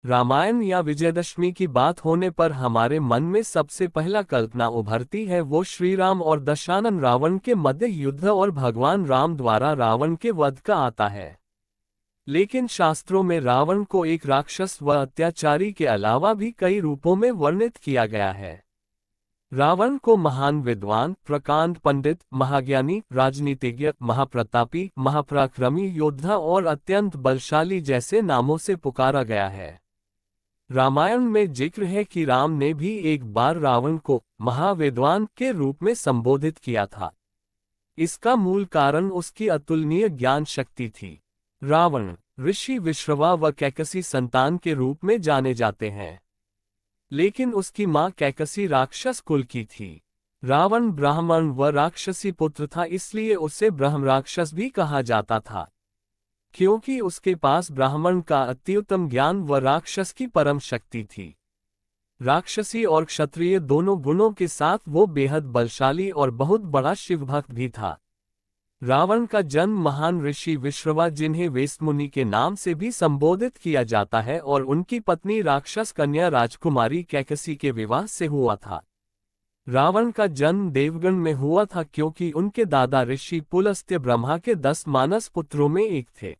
रामायण या विजयदशमी की बात होने पर हमारे मन में सबसे पहला कल्पना उभरती है वो श्री राम और दशानन रावण के मध्य युद्ध और भगवान राम द्वारा रावण के वध का आता है। लेकिन शास्त्रों में रावण को एक राक्षस व अत्याचारी के अलावा भी कई रूपों में वर्णित किया गया है। रावण को महान विद्वान, प्रकांड पंडित, महाज्ञानी, राजनीतिज्ञ, महाप्रतापी, महापराक्रमी योद्धा और अत्यंत बलशाली जैसे नामों से पुकारा गया है। रामायण में जिक्र है कि राम ने भी एक बार रावण को महाविद्वान के रूप में संबोधित किया था। इसका मूल कारण उसकी अतुलनीय ज्ञान शक्ति थी। रावण ऋषि विश्रवा व कैकसी संतान के रूप में जाने जाते हैं, लेकिन उसकी मां कैकसी राक्षस कुल की थी। रावण ब्राह्मण व राक्षसी पुत्र था, इसलिए उसे ब्रह्म राक्षस भी कहा जाता था, क्योंकि उसके पास ब्राह्मण का अत्युत्तम ज्ञान व राक्षस की परम शक्ति थी। राक्षसी और क्षत्रिय दोनों गुणों के साथ वो बेहद बलशाली और बहुत बड़ा शिवभक्त भी था। रावण का जन्म महान ऋषि विश्रवा, जिन्हें वेस्टमुनि के नाम से भी संबोधित किया जाता है, और उनकी पत्नी राक्षस कन्या राजकुमारी कैकसी के विवाह से हुआ था। रावण का जन्म देवगण में हुआ था, क्योंकि उनके दादा ऋषि पुलस्त्य ब्रह्मा के 10 मानस पुत्रों में एक थे।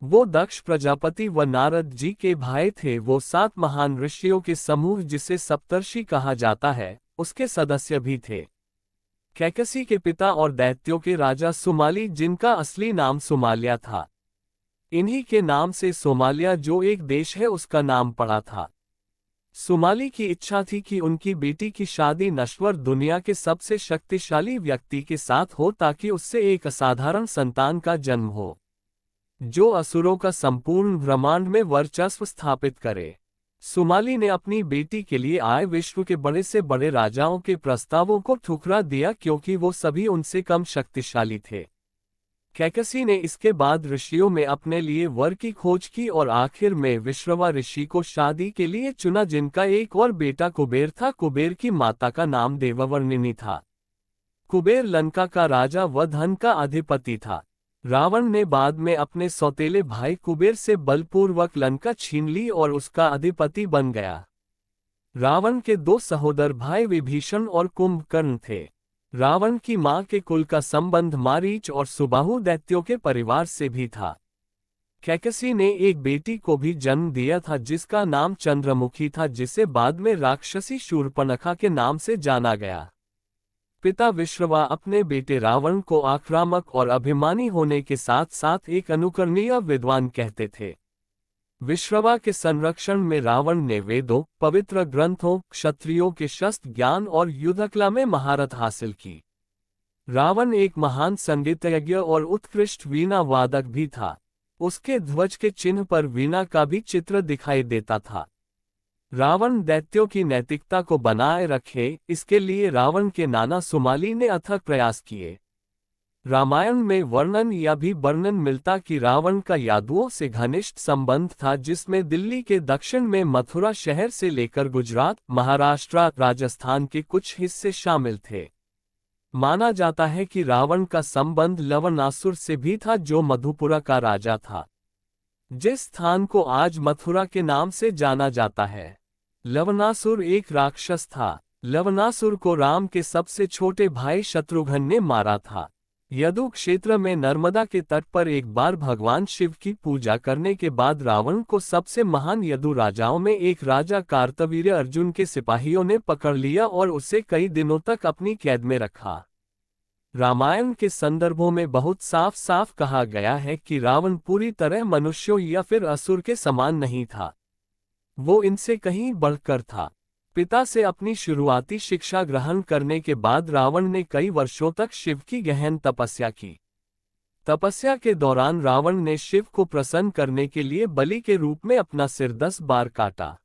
वो दक्ष प्रजापति व नारद जी के भाई थे। वो 7 महान ऋषियों के समूह, जिसे सप्तर्षि कहा जाता है, उसके सदस्य भी थे। कैकसी के पिता और दैत्यों के राजा सुमाली, जिनका असली नाम सोमालिया था। इन्हीं के नाम से सोमालिया, जो एक देश है, उसका नाम पड़ा था। सुमाली की इच्छा थी कि उनकी बेटी की शादी नश्वर दुनिया के सबसे शक्तिशाली व्यक्ति के साथ हो, ताकि उससे एक असाधारण संतान का जन्म हो, जो असुरों का संपूर्ण ब्रह्मांड में वर्चस्व स्थापित करे। सुमाली ने अपनी बेटी के लिए आए विश्व के बड़े से बड़े राजाओं के प्रस्तावों को ठुकरा दिया, क्योंकि वो सभी उनसे कम शक्तिशाली थे। कैकसी ने इसके बाद ऋषियों में अपने लिए वर की खोज की और आखिर में विश्रवा ऋषि को शादी के लिए चुना, जिनका एक और बेटा कुबेर था। कुबेर की माता का नाम देववर्णिनी था। कुबेर लंका का राजा व धन का अधिपति था। रावण ने बाद में अपने सौतेले भाई कुबेर से बलपूर्वक लंका छीन ली और उसका अधिपति बन गया। रावण के 2 सहोदर भाई विभीषण और कुंभकर्ण थे। रावण की मां के कुल का संबंध मारीच और सुबाहु दैत्यों के परिवार से भी था। कैकसी ने एक बेटी को भी जन्म दिया था, जिसका नाम चंद्रमुखी था, जिसे बाद में राक्षसी शूर्पणखा के नाम से जाना गया। पिता विश्रवा अपने बेटे रावण को आक्रामक और अभिमानी होने के साथ साथ एक अनुकरणीय विद्वान कहते थे। विश्रवा के संरक्षण में रावण ने वेदों, पवित्र ग्रंथों, क्षत्रियों के शस्त्र ज्ञान और युद्धकला में महारत हासिल की। रावण एक महान संगीतज्ञ और उत्कृष्ट वीणा वादक भी था। उसके ध्वज के चिन्ह पर वीणा का भी चित्र दिखाई देता था। रावण दैत्यों की नैतिकता को बनाए रखे, इसके लिए रावण के नाना सुमाली ने अथक प्रयास किए। रामायण में वर्णन या भी वर्णन मिलता कि रावण का यादुओं से घनिष्ठ संबंध था, जिसमें दिल्ली के दक्षिण में मथुरा शहर से लेकर गुजरात, महाराष्ट्र, राजस्थान के कुछ हिस्से शामिल थे। माना जाता है कि रावण का संबंध लवणासुर से भी था, जो मधुपुरा का राजा था, जिस स्थान को आज मथुरा के नाम से जाना जाता है। लवणासुर एक राक्षस था। लवणासुर को राम के सबसे छोटे भाई शत्रुघ्न ने मारा था। यदु क्षेत्र में नर्मदा के तट पर एक बार भगवान शिव की पूजा करने के बाद रावण को सबसे महान यदु राजाओं में एक राजा कार्तवीर्य अर्जुन के सिपाहियों ने पकड़ लिया और उसे कई दिनों तक अपनी कैद में रखा। रामायण के संदर्भों में बहुत साफ साफ कहा गया है कि रावण पूरी तरह मनुष्यों या फिर असुर के समान नहीं था। वो इनसे कहीं बढ़कर था। पिता से अपनी शुरुआती शिक्षा ग्रहण करने के बाद रावण ने कई वर्षों तक शिव की गहन तपस्या की। तपस्या के दौरान रावण ने शिव को प्रसन्न करने के लिए बलि के रूप में अपना सिर 10 बार काटा।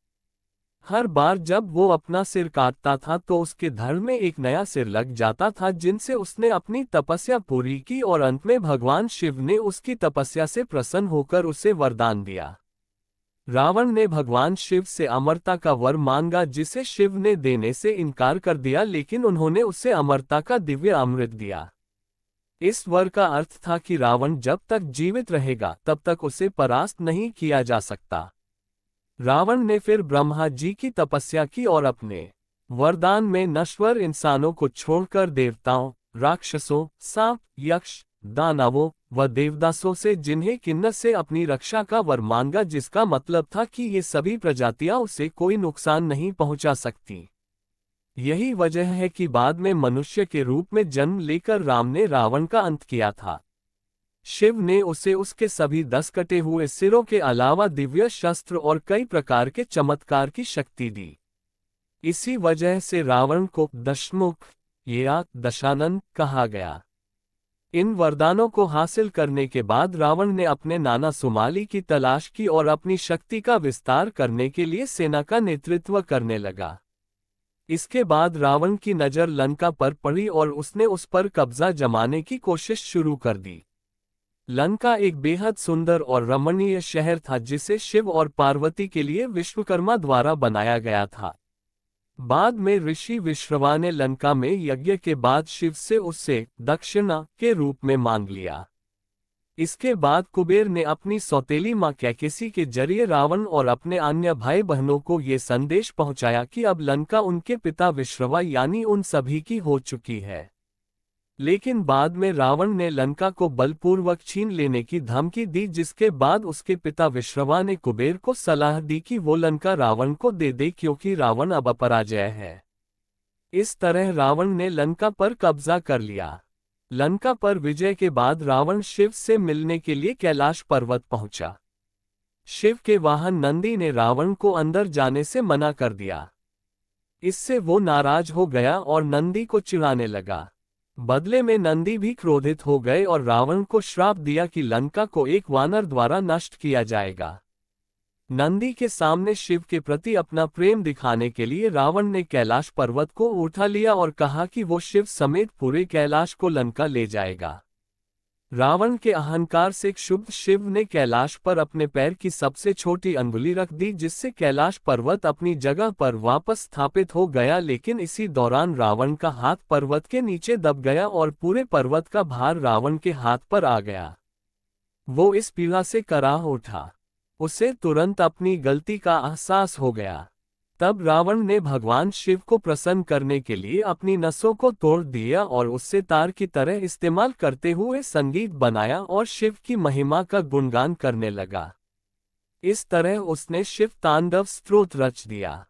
हर बार जब वो अपना सिर काटता था तो उसके धड़ में एक नया सिर लग जाता था, जिनसे उसने अपनी तपस्या पूरी की और अंत में भगवान शिव ने उसकी तपस्या से प्रसन्न होकर उसे वरदान दिया। रावण ने भगवान शिव से अमरता का वर मांगा, जिसे शिव ने देने से इनकार कर दिया, लेकिन उन्होंने उसे अमरता का दिव्य अमृत दिया। इस वर का अर्थ था कि रावण जब तक जीवित रहेगा तब तक उसे परास्त नहीं किया जा सकता। रावण ने फिर ब्रह्मा जी की तपस्या की और अपने वरदान में नश्वर इंसानों को छोड़कर देवताओं, राक्षसों, सांप, यक्ष, दानवों व देवदासों से जिन्हें किन्नर से अपनी रक्षा का वर मांगा, जिसका मतलब था कि ये सभी प्रजातियां उसे कोई नुकसान नहीं पहुंचा सकती। यही वजह है कि बाद में मनुष्य के रूप में जन्म लेकर राम ने रावण का अंत किया था। शिव ने उसे उसके सभी 10 कटे हुए सिरों के अलावा दिव्य शस्त्र और कई प्रकार के चमत्कार की शक्ति दी। इसी वजह से रावण को दशमुख या दशानन कहा गया। इन वरदानों को हासिल करने के बाद रावण ने अपने नाना सुमाली की तलाश की और अपनी शक्ति का विस्तार करने के लिए सेना का नेतृत्व करने लगा। इसके बाद रावण की नज़र लंका पर पड़ी और उसने उस पर कब्जा जमाने की कोशिश शुरू कर दी। लंका एक बेहद सुंदर और रमणीय शहर था जिसे शिव और पार्वती के लिए विश्वकर्मा द्वारा बनाया गया था। बाद में ऋषि विश्रवा ने लंका में यज्ञ के बाद शिव से उससे दक्षिणा के रूप में मांग लिया। इसके बाद कुबेर ने अपनी सौतेली मां कैकेसी के जरिए रावण और अपने अन्य भाई बहनों को ये संदेश पहुंचाया कि अब लंका उनके पिता विश्रवा यानी उन सभी की हो चुकी है। लेकिन बाद में रावण ने लंका को बलपूर्वक छीन लेने की धमकी दी, जिसके बाद उसके पिता विश्रवा ने कुबेर को सलाह दी कि वो लंका रावण को दे दे क्योंकि रावण अब अपराजय है। इस तरह रावण ने लंका पर कब्जा कर लिया। लंका पर विजय के बाद रावण शिव से मिलने के लिए कैलाश पर्वत पहुंचा। शिव के वाहन नंदी ने रावण को अंदर जाने से मना कर दिया। इससे वो नाराज हो गया और नंदी को चिढ़ाने लगा। बदले में नंदी भी क्रोधित हो गए और रावण को श्राप दिया कि लंका को एक वानर द्वारा नष्ट किया जाएगा। नंदी के सामने शिव के प्रति अपना प्रेम दिखाने के लिए रावण ने कैलाश पर्वत को उठा लिया और कहा कि वो शिव समेत पूरे कैलाश को लंका ले जाएगा। रावण के अहंकार से क्षुब्ध शिव ने कैलाश पर अपने पैर की सबसे छोटी अंगुली रख दी, जिससे कैलाश पर्वत अपनी जगह पर वापस स्थापित हो गया। लेकिन इसी दौरान रावण का हाथ पर्वत के नीचे दब गया और पूरे पर्वत का भार रावण के हाथ पर आ गया। वो इस पीड़ा से कराह उठा। उसे तुरंत अपनी गलती का एहसास हो गया। तब रावण ने भगवान शिव को प्रसन्न करने के लिए अपनी नसों को तोड़ दिया और उससे तार की तरह इस्तेमाल करते हुए संगीत बनाया और शिव की महिमा का गुणगान करने लगा। इस तरह उसने शिव तांडव स्तोत्र रच दिया।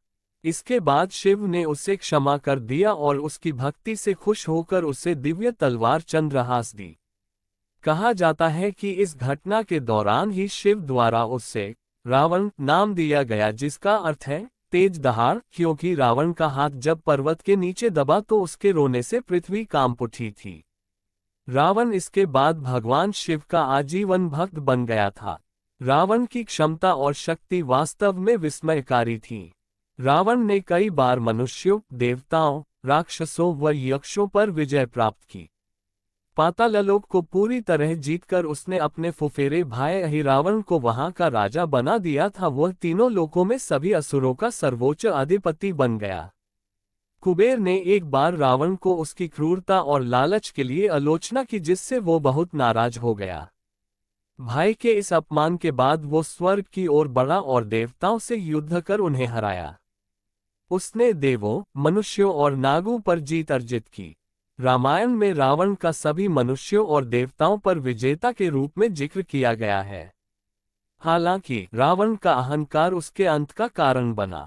इसके बाद शिव ने उसे क्षमा कर दिया और उसकी भक्ति से खुश होकर उसे दिव्य तलवार चंद्रहास दी। कहा जाता है कि इस घटना के दौरान ही शिव द्वारा उससे रावण नाम दिया गया, जिसका अर्थ है तेज दहाड़, क्योंकि रावण का हाथ जब पर्वत के नीचे दबा तो उसके रोने से पृथ्वी कांप उठी थी। रावण इसके बाद भगवान शिव का आजीवन भक्त बन गया था। रावण की क्षमता और शक्ति वास्तव में विस्मयकारी थी। रावण ने कई बार मनुष्यों, देवताओं, राक्षसों व यक्षों पर विजय प्राप्त की। पाताललोक को पूरी तरह जीतकर उसने अपने फुफेरे भाई अहिरावण को वहां का राजा बना दिया था। वह तीनों लोकों में सभी असुरों का सर्वोच्च अधिपति बन गया। कुबेर ने एक बार रावण को उसकी क्रूरता और लालच के लिए आलोचना की, जिससे वो बहुत नाराज हो गया। भाई के इस अपमान के बाद वो स्वर्ग की ओर बढ़ा और देवताओं से युद्ध कर उन्हें हराया। उसने देवों, मनुष्यों और नागों पर जीत अर्जित की। रामायण में रावण का सभी मनुष्यों और देवताओं पर विजेता के रूप में जिक्र किया गया है। हालांकि रावण का अहंकार उसके अंत का कारण बना।